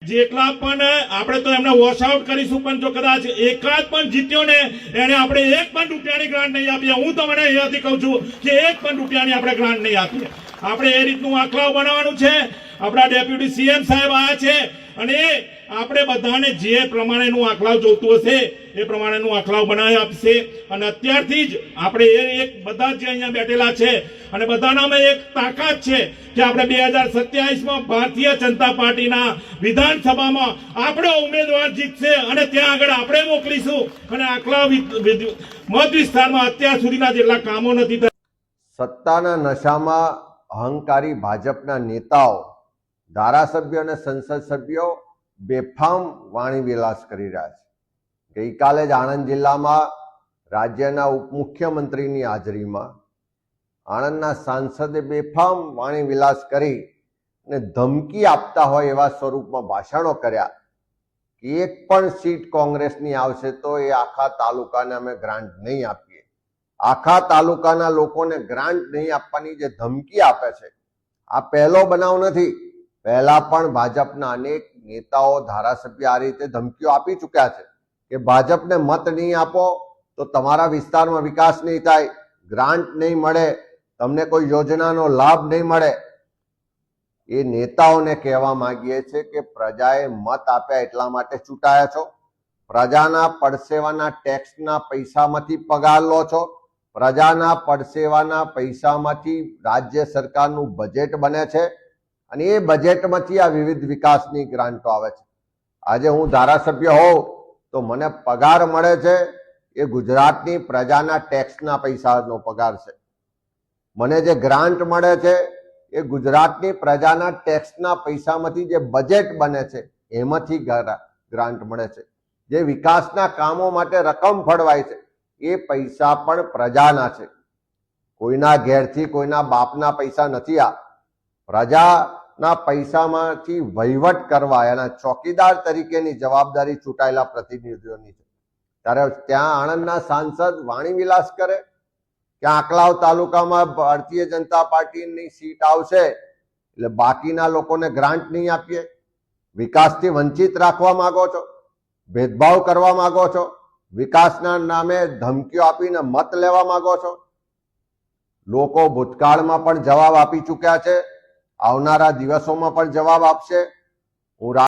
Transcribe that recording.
જેટલા પણ આપણે તો એમને વોશ આઉટ કરીશું, પણ જો કદાચ એકાદ પણ જીત્યો ને એને આપણે એક પણ રૂપિયાની ગ્રાન્ટ નહીં આપીએ. હું તમને અહીંયાથી કહું છું કે એક પણ રૂપિયાની આપણે ગ્રાન્ટ નહીં આપીએ. આપણે એ રીતનું આંકડાઓ બનાવવાનું છે. આપણા ડેપ્યુટી સીએમ સાહેબ આવ્યા છે અને આપણે બધાને જે પ્રમાણેનું આંકડાઓ જોતું હશે એ પ્રમાણેનું આંકડાઓ બનાવી આપશે. અને અત્યારથી જ આપણે એક બધા જે અહીંયા બેઠેલા છે અને બધાનામાં એક તાકાત છે કે આપણે 2027માં ભારતીય જનતા પાર્ટીના વિધાનસભામાં આપણો ઉમેદવાર જીતશે અને ત્યાં આગળ આપણે મોકલીશું. અને આટલા મત વિસ્તારમાં અત્યાર સુધીના જેટલા કામો નથી થયા. સત્તાના નશામાં અહંકારી ભાજપના નેતાઓ, ધારાસભ્યો અને સંસદ સભ્યો બેફામ વાણી વિલાસ કરી રહ્યા છે. ગઈકાલે જ આણંદ જિલ્લામાં રાજ્યના ઉપમુખ્યમંત્રીની હાજરીમાં આણંદના સાંસદે બેફામ વાણી વિલાસ કરી અને ધમકી આપતા હોય એવા સ્વરૂપમાં ભાષણો કર્યા કે એક પણ સીટ કોંગ્રેસની આવશે તો એ આખા તાલુકાને અમે ગ્રાન્ટ નહીં આપીએ. આખા તાલુકાના લોકોને ગ્રાન્ટ નહીં આપવાની જે ધમકી આપે છે, આ પહેલો બનાવ નથી. પહેલા પણ ભાજપના અનેક નેતાઓ, ધારાસભ્ય આ રીતે ધમકીઓ આપી ચૂક્યા છે કે ભાજપને મત નહીં આપો તો તમારા વિસ્તારમાં વિકાસ નહીં થાય, ગ્રાન્ટ નહીં મળે, તમને કોઈ યોજનાનો લાભ નહીં મળે. એ નેતાઓને કહેવા માંગીએ છીએ કે પ્રજાએ મત આપ્યા એટલા માટે ચૂંટાયા છો. પ્રજાના પડસેવાના ટેક્સના પૈસામાંથી પગાર લો છો. પ્રજાના પડસેવાના પૈસામાંથી રાજ્ય સરકારનું બજેટ બને છે અને એ બજેટમાંથી આ વિવિધ વિકાસની ગ્રાન્ટો આવે છે. આજે હું ધારાસભ્ય હોઉં તો મને પગાર મળે છે એ ગુજરાતની પ્રજાના ટેક્સના પૈસાનો પગાર છે. મને જે ગ્રાન્ટ મળે છે એ ગુજરાતની પ્રજાના ટેક્સના પૈસામાંથી જે બજેટ બને છે એમાંથી ગ્રાન્ટ મળે છે. જે વિકાસના કામો માટે રકમ ફળવાય છે એ પૈસા પણ પ્રજાના છે. કોઈના ઘેરથી કોઈના બાપના પૈસા નથી. આ પ્રજાના પૈસામાંથી વહીવટ કરવા એના ચોકીદાર તરીકેની જવાબદારી ચૂંટાયેલા પ્રતિનિધિઓની છે. ત્યારે ત્યાં આણંદના સાંસદ વાણી વિલાસ કરે કે આંકલાવ તાલુકામાં ભારતીય જનતા પાર્ટીની સીટ આવશે એટલે બાકીના લોકોને ગ્રાન્ટ નહીં આપીએ. વિકાસથી વંચિત રાખવા માંગો છો, ભેદભાવ કરવા માંગો છો, વિકાસના નામે ધમકીઓ આપીને મત લેવા માંગો છો. લોકો ભૂતકાળમાં પણ જવાબ આપી ચૂક્યા છે, આવનારા દિવસોમાં પણ જવાબ આપશે. હું